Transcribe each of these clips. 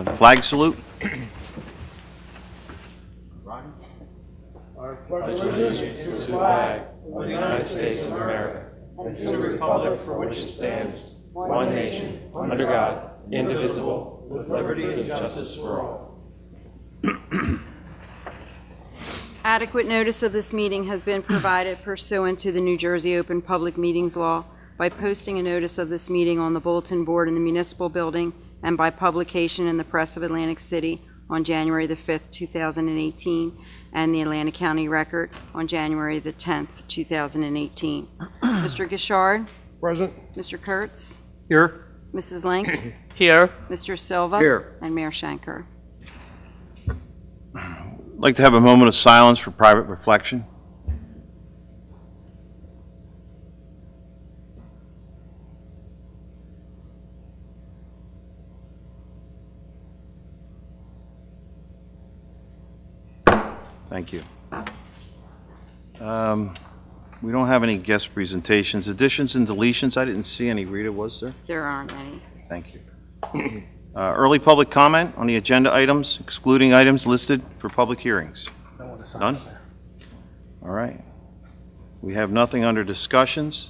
Flag salute. I pledge allegiance to the flag of the United States of America and to the republic for which it stands, one nation, under God, indivisible, with liberty and justice for all. Adequate notice of this meeting has been provided pursuant to the New Jersey Open Public Meetings Law by posting a notice of this meeting on the bulletin board in the municipal building and by publication in the Press of Atlantic City on January the 5th, 2018, and the Atlantic County Record on January the 10th, 2018. Mr. Gishard? Present. Mr. Kurtz? Here. Mrs. Link? Here. Mr. Silva? Here. And Mayor Schenker. I'd like to have a moment of silence for private reflection. Thank you. We don't have any guest presentations. Additions and deletions, I didn't see any. Rita, was there? There aren't any. Thank you. Early public comment on the agenda items, excluding items listed for public hearings. None? All right. We have nothing under discussions.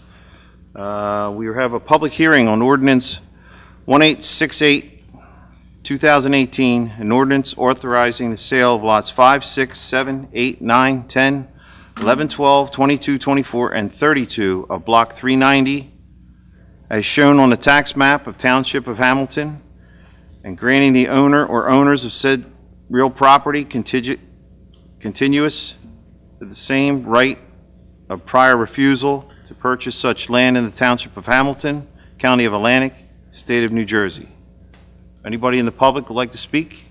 We have a public hearing on ordinance 1868, 2018, an ordinance authorizing the sale of lots 5, 6, 7, 8, 9, 10, 11, 12, 22, 24, and 32 of Block 390, as shown on the tax map of Township of Hamilton, and granting the owner or owners of said real property continuous to the same right of prior refusal to purchase such land in the Township of Hamilton, County of Atlantic, State of New Jersey. Anybody in the public would like to speak?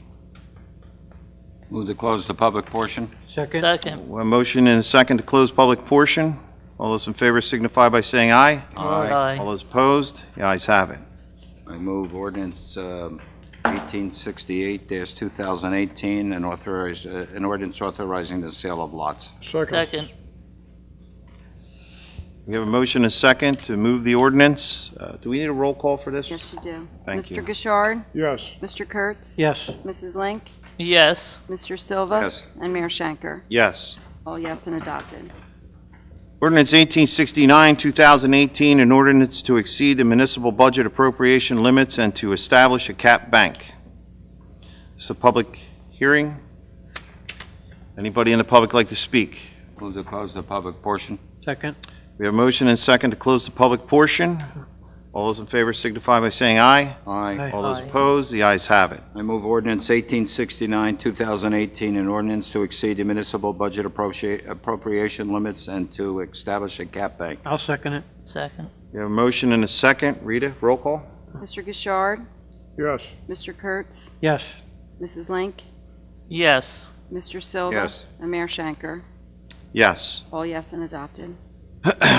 Move to close the public portion. Second. A motion and a second to close public portion. All those in favor signify by saying aye. Aye. All those opposed, the ayes have it. I move ordinance 1868-2018 and authorize an ordinance authorizing the sale of lots. Second. We have a motion and a second to move the ordinance. Do we need a roll call for this? Yes, you do. Thank Mr. you. Gishard? Yes. Mr. Kurtz? Yes. Mrs. Link? Yes. Mr. Silva? Yes. And Mayor Schenker. Yes. All yes and adopted. Ordinance 1869, 2018, an ordinance to exceed the municipal budget appropriation limits and to establish a cap bank. This is a public hearing. Anybody in the public like to speak? Move to close the public portion. Second. We have a motion and a second to close the public portion. All those in favor signify by saying aye. Aye. All those opposed, the ayes have it. I move ordinance 1869-2018, an ordinance to exceed the municipal budget appropriation limits and to establish a cap bank. I'll second it. Second. We have a motion and a second. Rita, roll call? Mr. Gishard? Yes. Mr. Kurtz? Yes. Mrs. Link? Yes. Mr. Silva? Yes. And Mayor Schenker. Yes. All yes and adopted.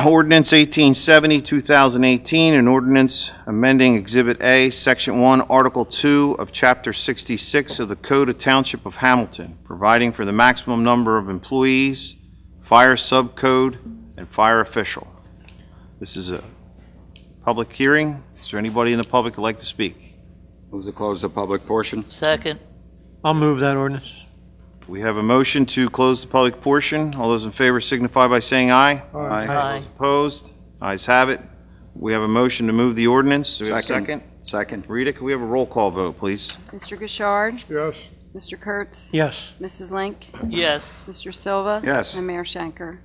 Ordinance 1870, 2018, an ordinance amending Exhibit A, Section 1, Article 2 of Chapter 66 of the Code of Township of Hamilton, providing for the maximum number of employees, fire subcode, and fire official. This is a public hearing. Is there anybody in the public who'd like to speak? Move to close the public portion. Second. I'll move that ordinance. We have a motion to close the public portion. All those in favor signify by saying aye. Aye. Aye. Opposed? Ayes have it. We have a motion to move the ordinance. Do we have a second? Second. Rita, can we have a roll call vote, please? Mr. Gishard? Yes. Mr. Kurtz? Yes. Mrs. Link? Yes. Mr. Silva? Yes. And Mayor Schenker.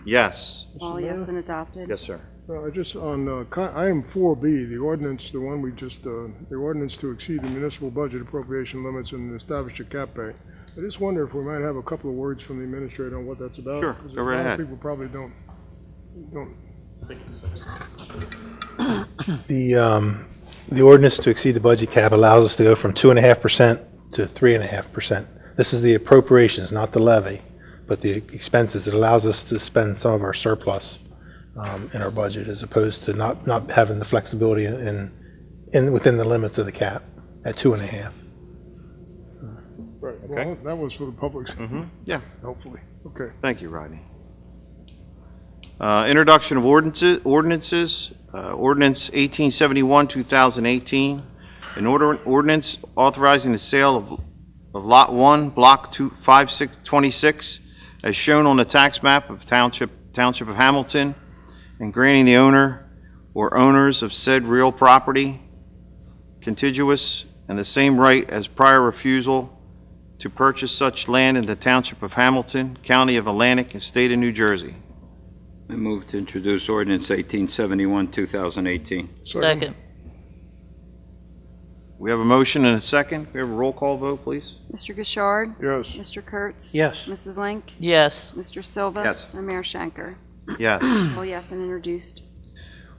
Yes. All yes and adopted. Yes, sir. Just on item 4B, the ordinance, the one we just, the ordinance to exceed the municipal budget appropriation limits and establish a cap bank. I just wonder if we might have a couple of words from the administrator on what that's about. Sure, 'cause go right a lot of ahead. people probably don't. The ordinance to exceed the budget cap allows us to go from 2.5% to 3.5%. This is the appropriations, not the levy, but the expenses. It allows us to spend some of our surplus in our budget as opposed to not having the flexibility within the limits of the cap at 2.5. Right. Okay. Well, that was for the public. Yeah. Hopefully. Okay. Thank you, Rodney. Introduction of ordinances. Ordinance 1871, 2018, An ordinance authorizing the sale of Lot 1, Block 5626, as shown on the tax map of Township of Hamilton, and granting the owner or owners of said real property contiguous and the same right as prior refusal to purchase such land in the Township of Hamilton, County of Atlantic, and State of New Jersey. I move to introduce ordinance 1871, 2018. Second. We have a motion and a second. We have a roll call vote, please. Mr. Gishard? Yes. Mr. Kurtz? Yes. Mrs. Link? Yes. Mr. Silva? Yes. And Mayor Shanker. Yes. All yes and introduced.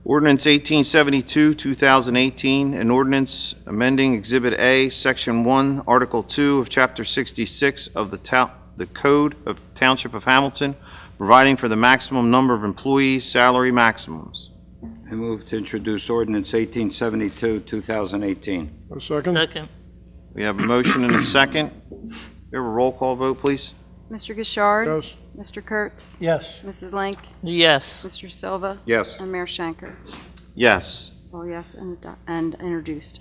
Ordinance 1872, 2018, an ordinance amending Exhibit A, Section 1, Article 2 of Chapter 66 of the Code of Township of Hamilton, providing for the maximum number of employees' salary maximums. I move to introduce ordinance 1872, 2018. A second? Second. We have a motion and a second. We have a roll call vote, please. Mr. Gishard? Yes. Mr. Kurtz? Yes. Mrs. Link? Yes. Mr. Silva? Yes. And Mayor Shanker. Yes. All yes and introduced.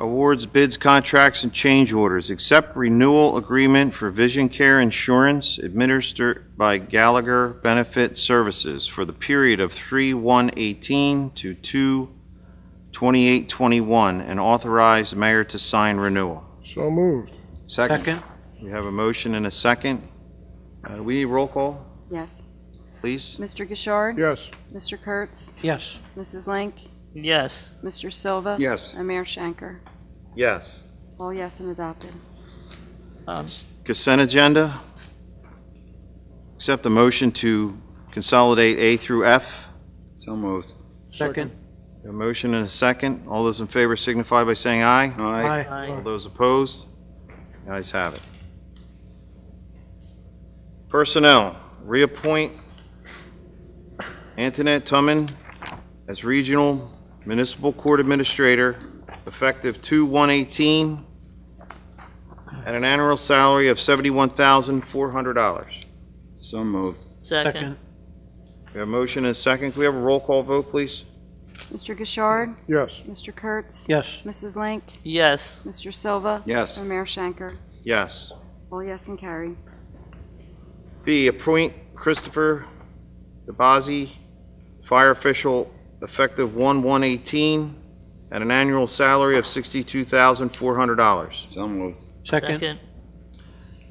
Awards, bids, contracts, and change orders. Accept renewal agreement for vision care insurance administered by Gallagher Benefit Services for the period of 3/1/18 to 2/28/21, and authorize the mayor to sign renewal. So moved. Second. We have a motion and a second. We need roll call, Yes. please. Mr. Gishard? Yes. Mr. Kurtz? Yes. Mrs. Link? Yes. Mr. Silva? Yes. And Mayor Shanker. Yes. All yes and adopted. Consent agenda. Accept a motion to consolidate A through F. So moved. Second. A motion and a second. All those in favor signify by saying aye. Aye. All those opposed? The ayes have it. Personnel, reappoint Antoinette Tumman as Regional Municipal Court Administrator effective 2/1/18 at an annual salary of $71,400. So moved. Second. We have a motion and a second. Can we have a roll call vote, please? Mr. Gishard? Yes. Mr. Kurtz? Yes. Mrs. Link? Yes. Mr. Silva? Yes. And Mayor Shanker. Yes. All yes and carried. B, appoint Christopher DeBazzi, fire official, effective 1/1/18 at an annual salary of $62,400. So moved. Second.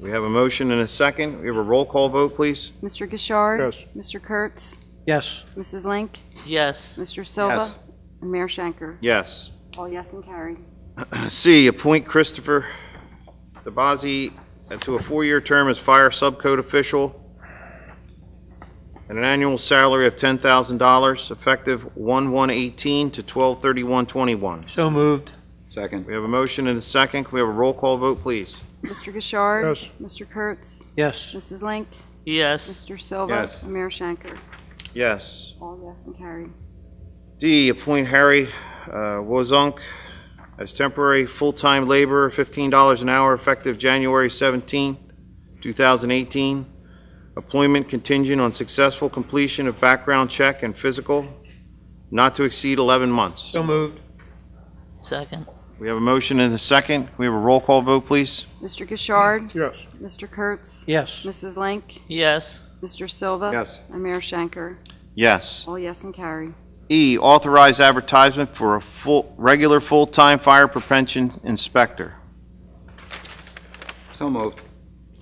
We have a motion and a second. We have a roll call vote, please. Mr. Gishard? Yes. Mr. Kurtz? Yes. Mrs. Link? Yes. Mr. Silva? Yes. And Mayor Shanker. Yes. All yes and carried. C, appoint Christopher DeBazzi to a 4-year term as fire subcode official at an annual salary of $10,000, effective 1/1/18 to 12/31/21. So moved. Second. We have a motion and a second. Can we have a roll call vote, please? Mr. Gishard? Yes. Mr. Kurtz? Yes. Mrs. Link? Yes. Mr. Silva? Yes. And Mayor Shanker. Yes. All yes and carried. D, appoint Harry Wozunk as temporary full-time laborer, $15 an hour, effective January 17, 2018. Employment contingent on successful completion of background check and physical, not to exceed 11 months. So moved. Second. We have a motion and a second. Can we have a roll call vote, please? Mr. Gishard? Yes. Mr. Kurtz? Yes. Mrs. Link? Yes. Mr. Silva? Yes. And Mayor Shanker. Yes. All yes and carried. E, authorize advertisement for a regular full-time fire prevention inspector. So moved.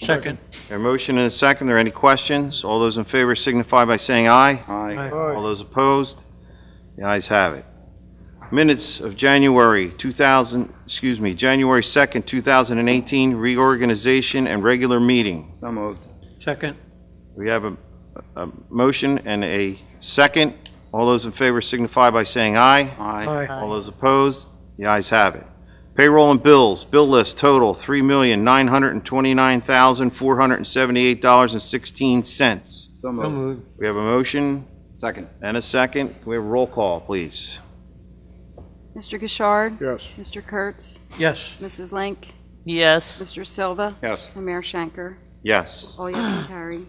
Second. A motion and a second. Are there any questions? All those in favor signify by saying aye. Aye. All Aye. those opposed? The ayes have it. Minutes of January 2nd, 2018, reorganization and regular meeting. So moved. Second. We have a motion and a second. All those in favor signify by saying aye. Aye. All those opposed? The ayes have it. Payroll and bills, bill list total $3,929,478.16. So So moved. moved. We have a motion Second. and a second. Can we have a roll call, please? Mr. Gishard? Yes. Mr. Kurtz? Yes. Mrs. Link? Yes. Mr. Silva? Yes. And Mayor Shanker. Yes. All yes and carried.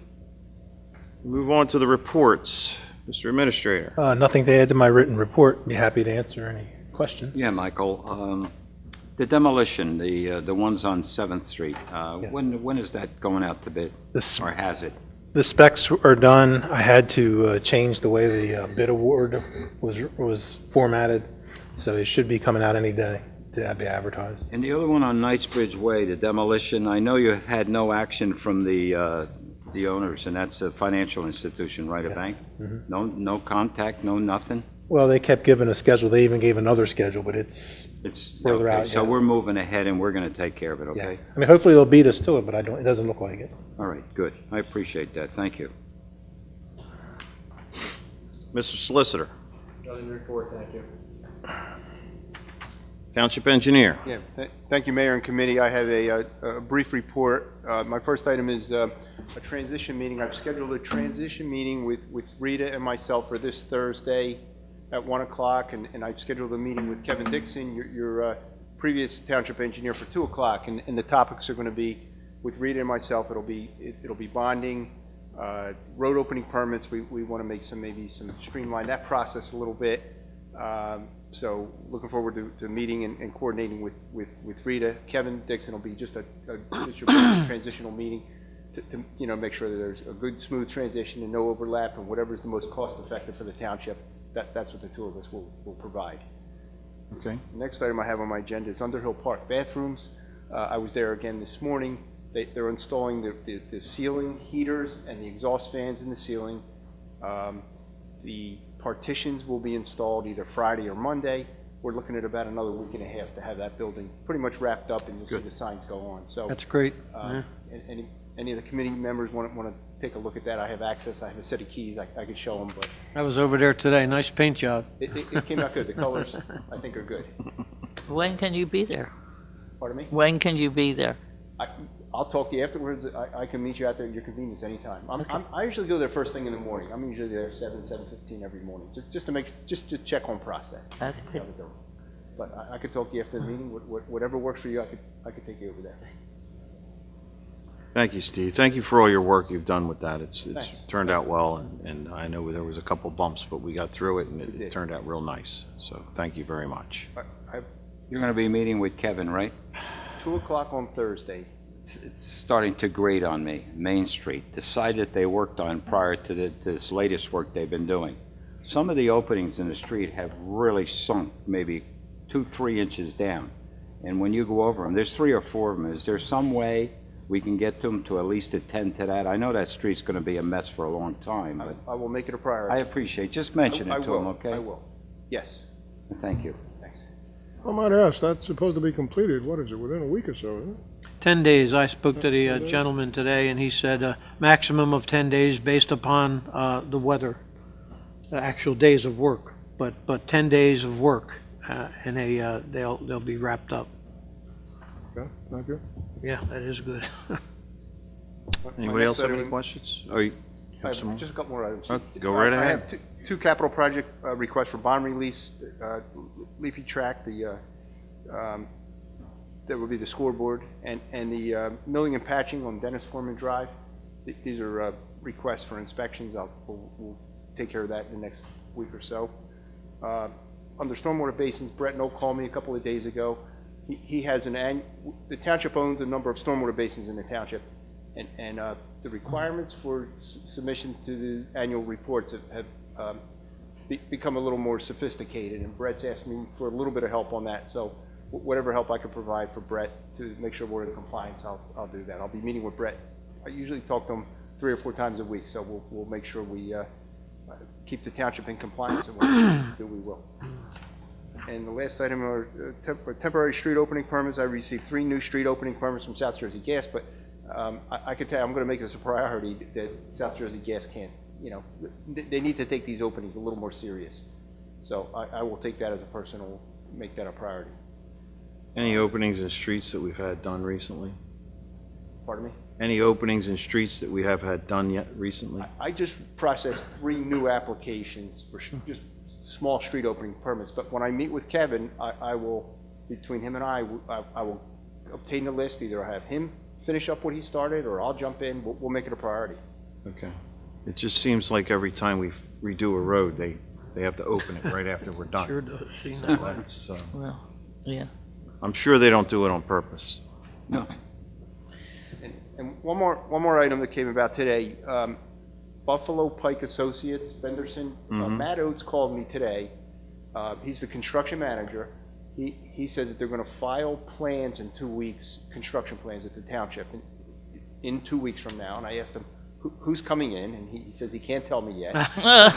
Move on to the reports. Mr. Administrator. Nothing to add to my written report. Be happy to answer any Questions? Yeah, Michael, the demolition, the ones on 7th Street, when is that going out to bid, This- or has it? The specs are done. I had to change the way the bid award was formatted, so it should be coming out any day to be advertised. And the other one on Knightsbridge Way, the demolition, I know you had no action from the owners, and that's a financial institution, right, a bank? No contact, no nothing? Well, they kept giving a schedule. They even gave another schedule, but it's, It's, Further okay, out, so yeah. we're moving ahead and we're going to take care of it, yeah. okay? I mean, hopefully they'll beat us to it, but it doesn't look like it. All right, good. I appreciate that. Thank you. Mr. Solicitor, Nothing to report, thank you. Township Engineer. Yeah, thank you, Mayor and Committee. I have a brief report. My first item is a transition meeting. I've scheduled a transition meeting with Rita and myself for this Thursday at 1 o'clock, and I've scheduled a meeting with Kevin Dixon, your previous Township Engineer, for 2 o'clock, and the topics are going to be, with Rita and myself, it'll be bonding, road opening permits. We want to make maybe some streamline that process a little bit. So looking forward to meeting and coordinating with Rita. Kevin Dixon will be just a transitional meeting to make sure that there's a good, smooth transition and no overlap, and whatever is the most cost effective for the township, that's what the two of us will provide. Okay. The next item I have on my agenda is Underhill Park bathrooms. I was there again this morning. They're installing the ceiling heaters and the exhaust fans in the ceiling. The partitions will be installed either Friday or Monday. We're looking at about another week and a half to have that building pretty much wrapped up, and you'll see the signs go on. So That's great. any of the committee members want to take a look at that, I have access. I have a set of keys. I could show them, but I was over there today. Nice paint job. it came out good. The colors, I think, are good. When can you be there? Pardon me? When can you be there? I'll talk to you afterwards. I can meet you out there at your convenience anytime. I usually go there first thing in the morning. I'm usually there 7:15 every morning, just to check on process. Okay. But I could talk to you after the meeting. Whatever works for you, I could take you over there. Thank you, Steve. Thank you for all your work you've done with that. It's Thanks. turned out well, and I know there was a couple bumps, but we got through it, and We it did. turned out real nice. So thank you very much. You're going to be meeting with Kevin, right? 2 o'clock on Thursday. It's starting to grate on me. Main Street, the side that they worked on prior to this latest work they've been doing. Some of the openings in the street have really sunk, maybe 2-3 inches down. And when you go over them, there's 3 or 4 of them. Is there some way we can get them to at least attend to that? I know that street's going to be a mess for a long time, but I will make it a priority. I appreciate, just mention I it to will. them, okay? I will. Yes. Thank you. Thanks. I might ask, that's supposed to be completed, what is it, within a week or so, isn't it? 10 days. I spoke to the gentleman today, and he said a maximum of 10 days based upon the weather, the actual days of work. But 10 days of work, and they'll be wrapped up. Okay, thank you. Yeah, that is good. Anybody else have any item- questions? Oh, you I have some more? have just a couple more items. Go right I ahead. have two capital project requests for bond release. Leafy Track, that would be the scoreboard, and the milling and patching on Dennis Foreman Drive. These are requests for inspections. We'll take care of that in the next week or so. Under stormwater basins, Brett Noel called me a couple of days ago. He has the township owns a number of stormwater basins in the township, and the requirements for submission to the annual reports have become a little more sophisticated, and Brett's asked me for a little bit of help on that. So whatever help I could provide for Brett to make sure we're in compliance, I'll do that. I'll be meeting with Brett. I usually talk to him 3 or 4 times a week, so we'll make sure we keep the township in compliance, and we will. And the last item are temporary street opening permits. I received 3 new street opening permits from South Jersey Gas, but I could tell you, I'm going to make this a priority that South Jersey Gas can't, they need to take these openings a little more serious. So I will take that as a personal, make that a priority. Any openings in streets that we've had done recently? Pardon me? Any openings in streets that we have had done yet recently? I just processed 3 new applications for just small street opening permits, but when I meet with Kevin, I will, between him and I will obtain the list. Either I have him finish up what he started, or I'll jump in. We'll make it a priority. Okay. It just seems like every time we redo a road, they They have to open it right after we're done. Sure does, seen So that. that's, Well, yeah. I'm sure they don't do it on purpose. And one more item that came about today. Buffalo Pike Associates, Benderson, Matt Oates called me today. He's the construction manager. He said that they're going to file plans in 2 weeks, construction plans at the township in 2 weeks from now. And I asked him, who's coming in? And he says he can't tell me yet.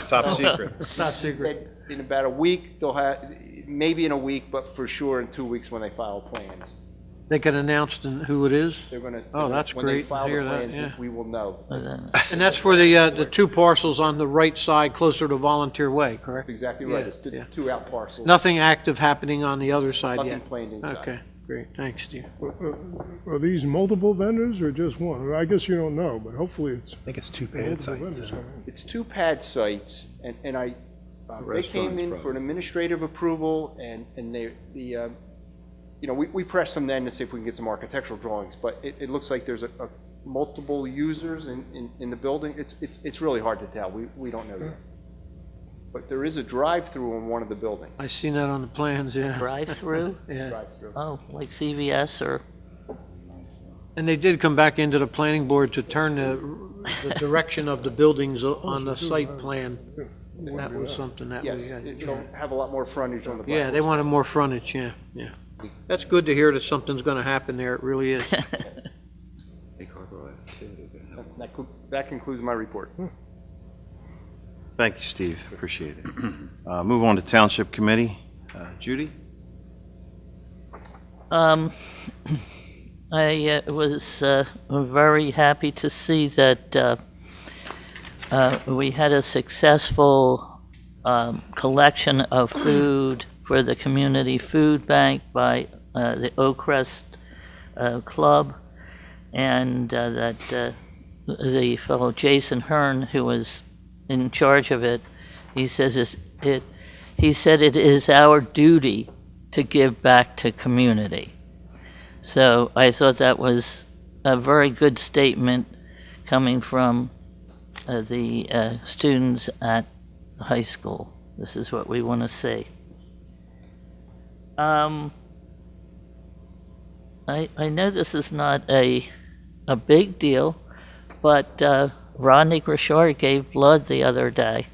Top secret. Top He secret. said in about a week, they'll have, maybe in a week, but for sure in 2 weeks when they file plans. They can announce who it is? They're going to. Oh, that's When they great. file the Hear that, plans, yeah. we will know. And that's for the two parcels on the right side closer to Volunteer Way, correct? That's exactly right. Yeah, It's the yeah. 2 out parcels. Nothing active happening on the other side Nothing yet? planned inside. Okay, great, thanks, Steve. Are these multiple vendors or just one? I guess you don't know, but hopefully it's I think it's two pad multiple sites. vendors. It's 2 pad sites, and they came in for an administrative approval, and we pressed them then to see if we can get some architectural drawings, but it looks like there's a multiple users in the building. It's really hard to tell. We don't know yet. But there is a drive-through in one of the buildings. I seen that on the plans, yeah. Drive-through? Yeah. Drive-through. Oh, like CVS or, And they did come back into the planning board to turn the direction of the buildings on the site plan. And that was something that we Yes, had. it'll have a lot more frontage on the. Yeah, they wanted more frontage, yeah. That's good to hear that something's gonna happen there, it really is. That concludes my report. Thank you, Steve. Appreciate it. Move on to Township Committee. Judy? I was very happy to see that we had a successful collection of food for the Community Food Bank by the Oakcrest Club, and that the fellow Jason Hearn, who was in charge of it, he says he said it is our duty to give back to community. So I thought that was a very good statement coming from the students at the high school. This is what we want to see. I know this is not a big deal, but Rodney Grishard gave blood the other day,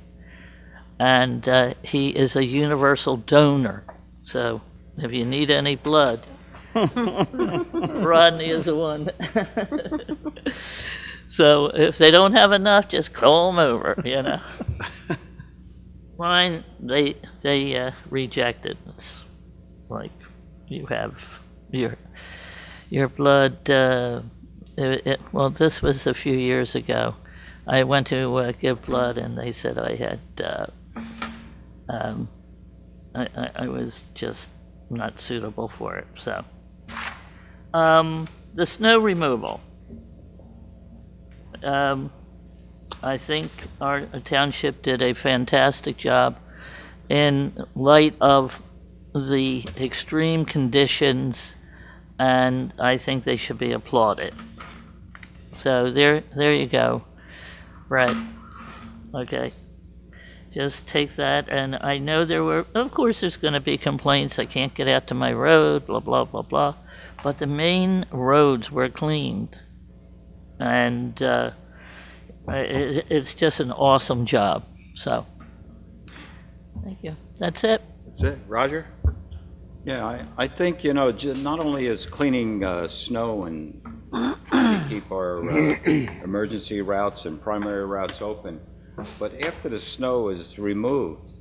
and he is a universal donor. So if you need any blood, Rodney is the one. So if they don't have enough, just call them over, Mine, they rejected. It's like you have your blood. Well, this was a few years ago. I went to give blood, and they said I had. I was just not suitable for it. So, the snow removal. I think our township did a fantastic job in light of the extreme conditions, and I think they should be applauded. So there you go, Brett. Okay, just take that, and I know of course there's going to be complaints, I can't get out to my road, blah, blah, blah, blah, but the main roads were cleaned, and it's just an awesome job, so, thank you. That's it. That's it. Roger? Yeah, I think, not only is cleaning snow and to keep our emergency routes and primary routes open, but after the snow is removed,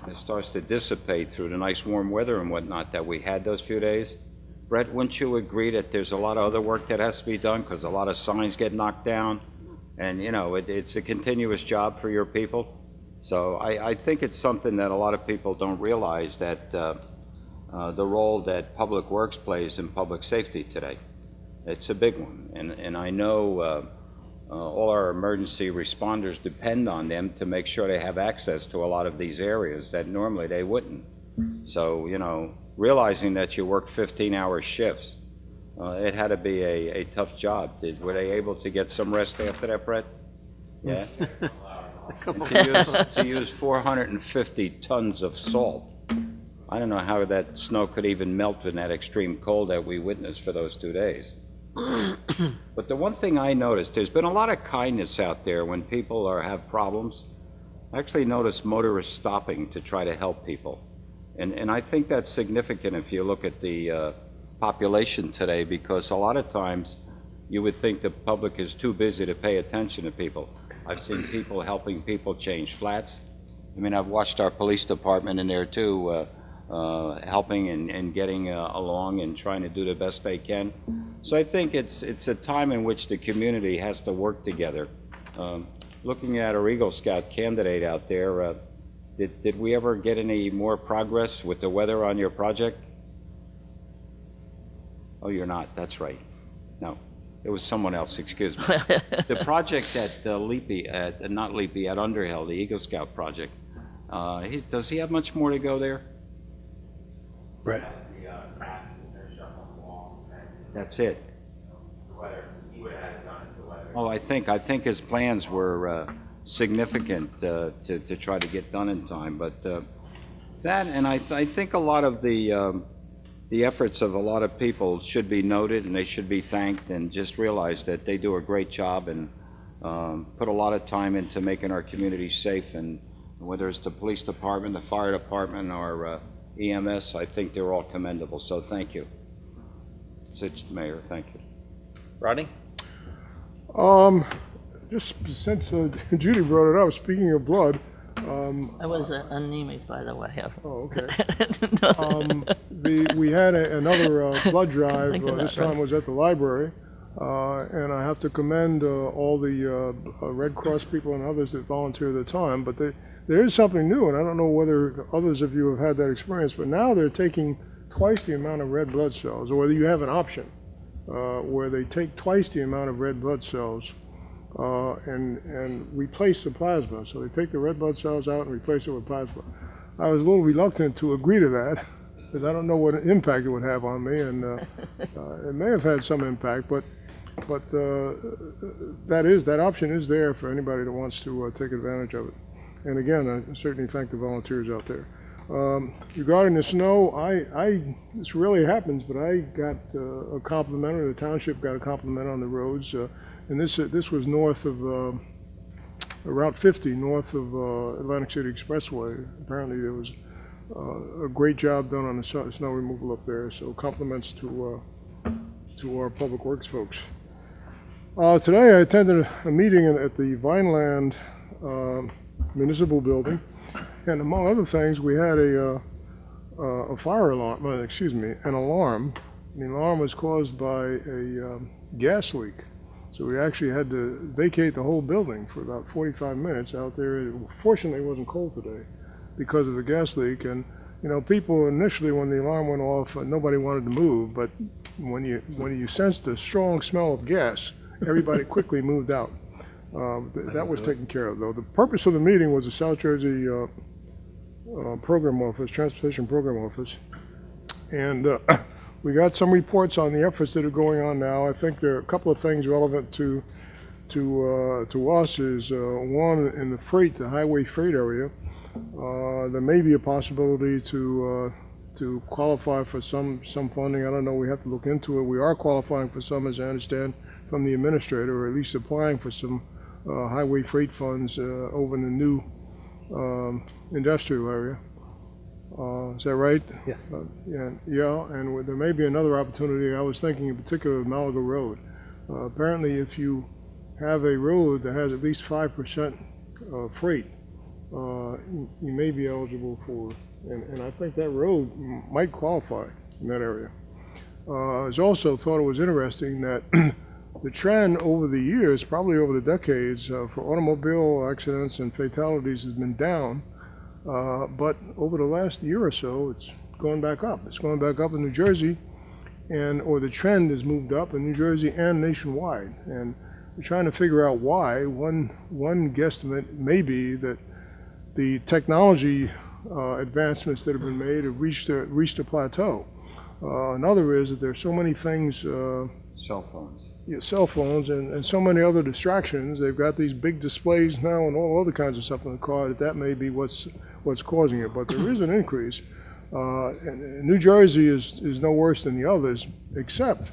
it starts to dissipate through the nice warm weather and whatnot that we had those few days. Brett, wouldn't you agree that there's a lot of other work that has to be done because a lot of signs get knocked down? And, it's a continuous job for your people. So I think it's something that a lot of people don't realize, that the role that Public Works plays in public safety today. It's a big one. And I know all our emergency responders depend on them to make sure they have access to a lot of these areas that normally they wouldn't. So, realizing that you work 15-hour shifts, it had to be a tough job. Were they able to get some rest after that, Brett? Yeah? To use 450 tons of salt. I don't know how that snow could even melt in that extreme cold that we witnessed for those 2 days. But the one thing I noticed, there's been a lot of kindness out there when people have problems. I actually noticed motorists stopping to try to help people. And I think that's significant if you look at the population today, because a lot of times you would think the public is too busy to pay attention to people. I've seen people helping people change flats. I mean, I've watched our police department in there too, helping and getting along and trying to do the best they can. So I think it's a time in which the community has to work together. Looking at our Eagle Scout candidate out there, did we ever get any more progress with the weather on your project? Oh, you're not, that's right. No, it was someone else, excuse me. The project at not Leapy, at Underhill, the Eagle Scout project, does he have much more to go there? Brett? That's it. Oh, I think his plans were significant to try to get done in time, but that, and I think a lot of the efforts of a lot of people should be noted, and they should be thanked, and just realize that they do a great job and put a lot of time into making our community safe, and whether it's the police department, the fire department, or EMS, I think they're all commendable, so thank you. Mayor, thank you. Rodney? Just since Judy brought it up, speaking of blood, I was anemic, by the way. oh, okay. We had another blood drive, Think of that, this time right? was at the library, and I have to commend all the Red Cross people and others that volunteered their time, but there is something new, and I don't know whether others of you have had that experience, but now they're taking twice the amount of red blood cells, or whether you have an option where they take twice the amount of red blood cells and replace the plasma. So they take the red blood cells out and replace it with plasma. I was a little reluctant to agree to that because I don't know what impact it would have on me, and it may have had some impact, but that option is there for anybody that wants to take advantage of it. And again, I certainly thank the volunteers out there. Regarding the snow, this rarely happens, but I got a compliment, or the township got a compliment on the roads. And this was north of Route 50, north of Atlantic City Expressway. Apparently there was a great job done on the snow removal up there, so compliments to our Public Works folks. Today I attended a meeting at the Vineland Municipal Building, and among other things, we had a fire alarm, an alarm. The alarm was caused by a gas leak. So we actually had to vacate the whole building for about 45 minutes out there. Fortunately, it wasn't cold today because of the gas leak. And, you know, people initially, when the alarm went off, nobody wanted to move. But when you sensed a strong smell of gas, everybody quickly moved out. That was taken care of, though. The purpose of the meeting was the South Jersey Program Office, Transportation Program Office. And we got some reports on the efforts that are going on now. I think there are a couple of things relevant to us is one, in the highway freight area, there may be a possibility to qualify for some funding. I don't know, we have to look into it. We are qualifying for some, as I understand, from the administrator, or at least applying for some highway freight funds over in the new industrial area. Is that right? Yes. Yeah, and there may be another opportunity. I was thinking in particular of Malaga Road. Apparently, if you have a road that has at least 5% freight, you may be eligible for, and I think that road might qualify in that area. I also thought it was interesting that the trend over the years, probably over the decades, for automobile accidents and fatalities has been down. But over the last year or so, it's going back up. It's going back up in New Jersey, or the trend has moved up in New Jersey and nationwide. And we're trying to figure out why. One guesstimate may be that the technology advancements that have been made have reached a plateau. Another is that there's so many things Cell phones. Yeah, cell phones and so many other distractions. They've got these big displays now and all other kinds of stuff in the car that may be what's causing it. But there is an increase. And New Jersey is no worse than the others, except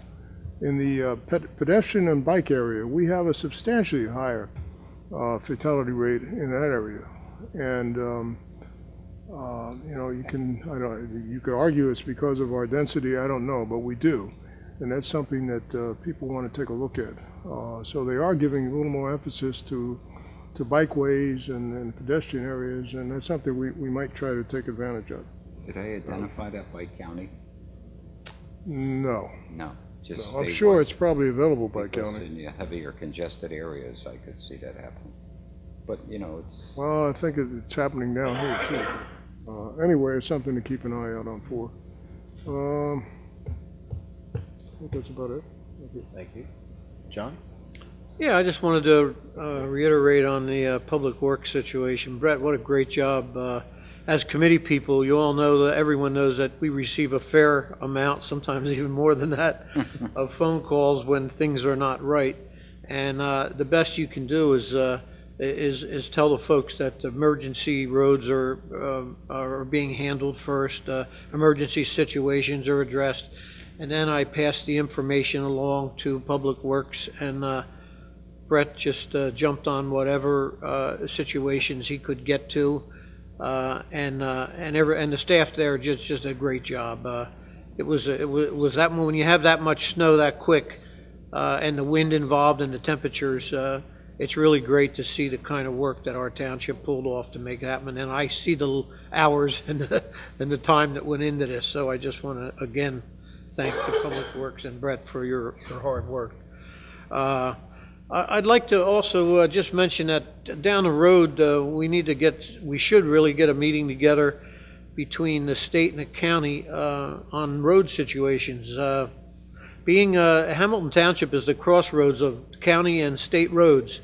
in the pedestrian and bike area. We have a substantially higher fatality rate in that area. And you could argue it's because of our density. I don't know, but we do. And that's something that people want to take a look at. So they are giving a little more emphasis to bikeways and pedestrian areas, and that's something we might try to take advantage of. Did I identify that by county? No. No, just I'm statewide. sure it's probably available by Because county. in the heavier congested areas, I could see that happening. But, it's, Well, I think it's happening down here too. Anyway, it's something to keep an eye out on for. I think that's about it. Thank you. John? Yeah, I just wanted to reiterate on the public works situation. Brett, what a great job. As committee people, you all know that everyone knows that we receive a fair amount, sometimes even more than that, of phone calls when things are not right. And the best you can do is tell the folks that the emergency roads are being handled first, emergency situations are addressed, and then I pass the information along to Public Works, and Brett just jumped on whatever situations he could get to, and the staff there just did a great job. It was that when you have that much snow that quick, and the wind involved and the temperatures, it's really great to see the kind of work that our township pulled off to make it happen. And I see the hours and the time that went into this. So I just want to, again, thank the Public Works and Brett for your hard work. I'd like to also just mention that down the road, we should really get a meeting together between the state and the county on road situations. Being Hamilton Township is the crossroads of county and state roads,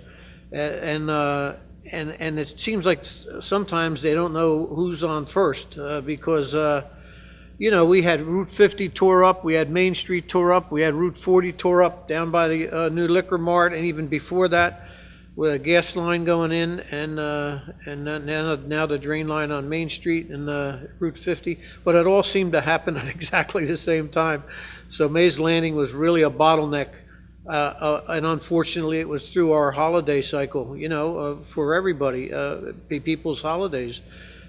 and it seems like sometimes they don't know who's on first, because we had Route 50 tore up, we had Main Street tore up, we had Route 40 tore up down by the new liquor mart, and even before that, with a gas line going in, and now the drain line on Main Street and Route 50. But it all seemed to happen at exactly the same time. So Mays Landing was really a bottleneck, and unfortunately, it was through our holiday cycle. For everybody, people's holidays.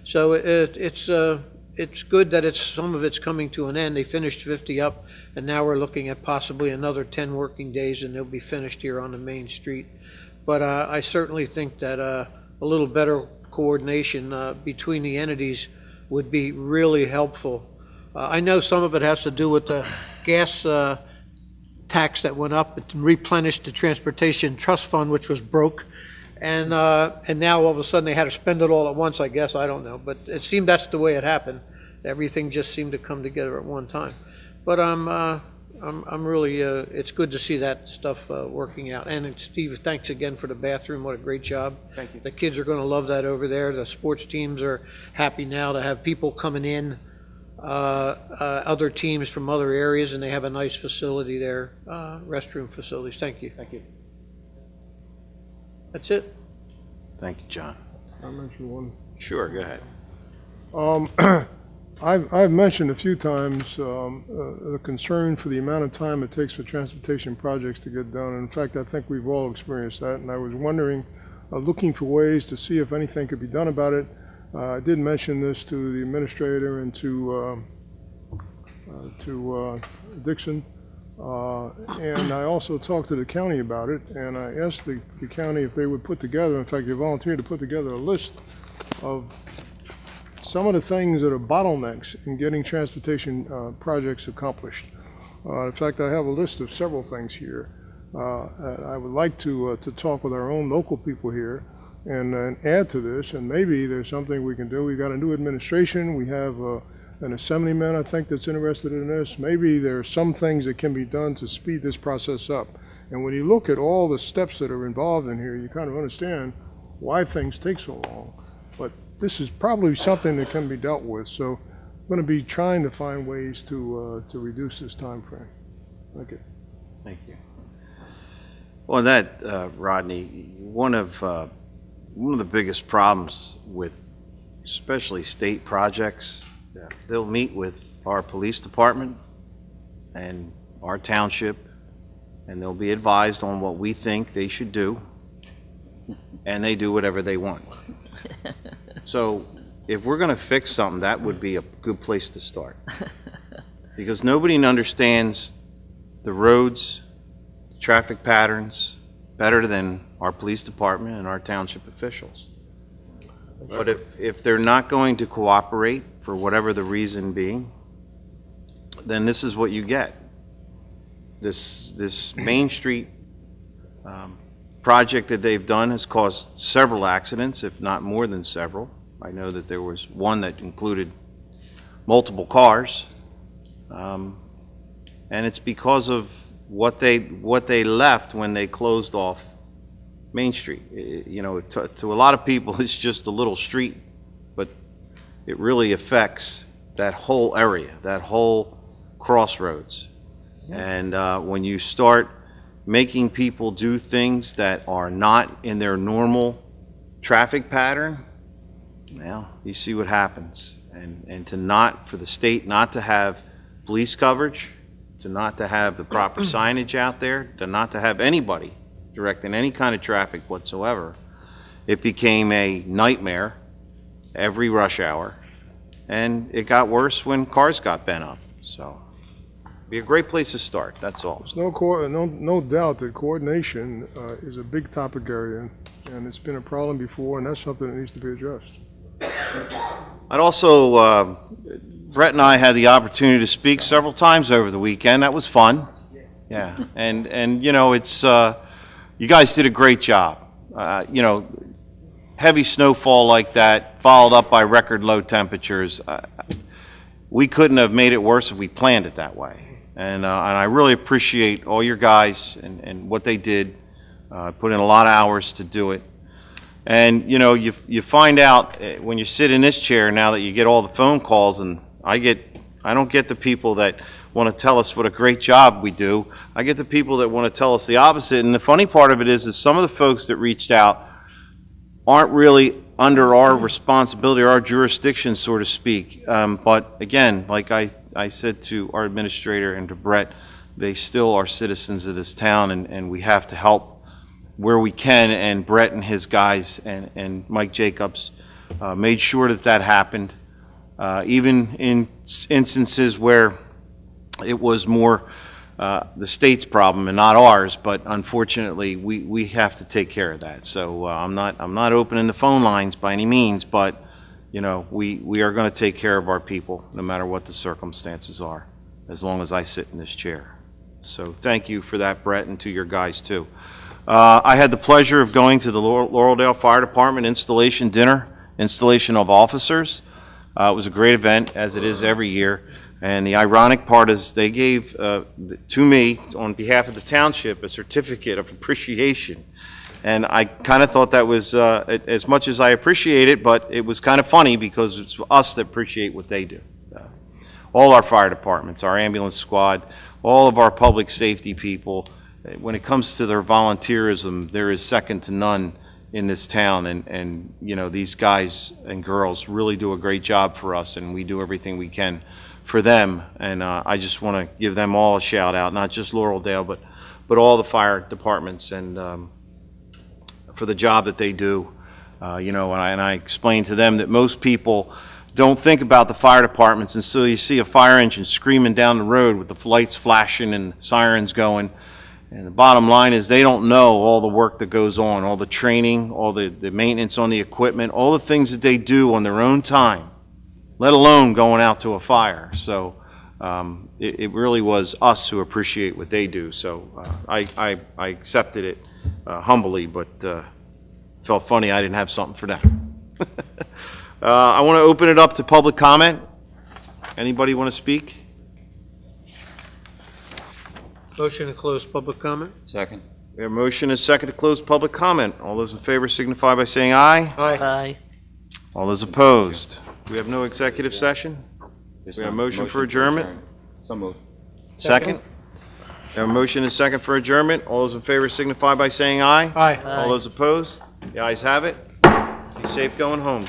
So it's good that some of it's coming to an end. They finished 50 up, and now we're looking at possibly another 10 working days, and they'll be finished here on the Main Street. But I certainly think that a little better coordination between the entities would be really helpful. I know some of it has to do with the gas tax that went up and replenished the Transportation Trust Fund, which was broke. And now all of a sudden they had to spend it all at once, I guess. I don't know. But it seemed that's the way it happened. Everything just seemed to come together at one time. But I'm really, it's good to see that stuff working out. And Steve, thanks again for the bathroom. What a great job. Thank you. The kids are going to love that over there. The sports teams are happy now to have people coming in, other teams from other areas, and they have a nice facility there, restroom facilities. Thank you. Thank you. That's it. Thank you, John. I mentioned one. Sure, go ahead. I've mentioned a few times the concern for the amount of time it takes for transportation projects to get done. In fact, I think we've all experienced that, and I was wondering, looking for ways to see if anything could be done about it. I did mention this to the administrator and to Dixon, and I also talked to the county about it, and I asked the county if they would put together, in fact, they volunteered to put together a list of some of the things that are bottlenecks in getting transportation projects accomplished. In fact, I have a list of several things here. I would like to talk with our own local people here and add to this, and maybe there's something we can do. We got a new administration. We have an assemblyman, I think, that's interested in this. Maybe there are some things that can be done to speed this process up. And when you look at all the steps that are involved in here, you kind of understand why things take so long. But this is probably something that can be dealt with. So I'm going to be trying to find ways to reduce this time frame. Thank you. Thank you. Well, that, Rodney, one of the biggest problems with especially state projects, they'll meet with our police department and our township, and they'll be advised on what we think they should do, and they do whatever they want. So if we're going to fix something, that would be a good place to start. Because nobody understands the roads, traffic patterns better than our police department and our township officials. But if they're not going to cooperate for whatever the reason being, then this is what you get. This Main Street project that they've done has caused several accidents, if not more than several. I know that there was one that included multiple cars. And it's because of what they left when they closed off Main Street. You know, to a lot of people, it's just a little street, but it really affects that whole area, that whole crossroads. And when you start making people do things that are not in their normal traffic pattern, well, you see what happens. And for the state not to have police coverage, to not to have the proper signage out there, to not to have anybody directing any kind of traffic whatsoever, it became a nightmare every rush hour. And it got worse when cars got bent up. So, be a great place to start, that's all. There's no doubt that coordination is a big topic area, and it's been a problem before, and that's something that needs to be addressed. I'd also, Brett and I had the opportunity to speak several times over the weekend. That was fun. Yeah, and you know, it's, you guys did a great job. You know, heavy snowfall like that, followed up by record low temperatures. We couldn't have made it worse if we planned it that way. And I really appreciate all your guys and what they did. Put in a lot of hours to do it. And, you know, you find out when you sit in this chair now that you get all the phone calls, and I don't get the people that want to tell us what a great job we do. I get the people that want to tell us the opposite. And the funny part of it is some of the folks that reached out aren't really under our responsibility or our jurisdiction, so to speak. But again, like I said to our administrator and to Brett, they still are citizens of this town, and we have to help where we can. And Brett and his guys and Mike Jacobs made sure that happened, even in instances where it was more the state's problem and not ours. But unfortunately, we have to take care of that. So I'm not opening the phone lines by any means, but you know, we are going to take care of our people no matter what the circumstances are, as long as I sit in this chair. So thank you for that, Brett, and to your guys too. I had the pleasure of going to the Laureldale Fire Department installation of officers. It was a great event, as it is every year. And the ironic part is they gave to me, on behalf of the township, a certificate of appreciation. And I kind of thought that was, as much as I appreciate it, but it was kind of funny because it's us that appreciate what they do. All our fire departments, our ambulance squad, all of our public safety people, when it comes to their volunteerism, there is second to none in this town. And you know, these guys and girls really do a great job for us, and we do everything we can for them. And I just want to give them all a shout out, not just Laureldale, but all the fire departments, and for the job that they do. You know, and I explained to them that most people don't think about the fire departments until you see a fire engine screaming down the road with the lights flashing and sirens going. And the bottom line is they don't know all the work that goes on, all the training, all the maintenance on the equipment, all the things that they do on their own time, let alone going out to a fire. So it really was us who appreciate what they do. So I accepted it humbly, but felt funny I didn't have something for them. I want to open it up to public comment. Anybody want to speak? Motion to close public comment? Second. We have a motion and a second to close public comment. All those in favor signify by saying aye. Aye. All those opposed. We have no executive session? We have a motion for adjournment? So moved. Second? A motion is second for adjournment. All those in favor signify by saying aye. Aye. All those opposed? The ayes have it. Be safe going home.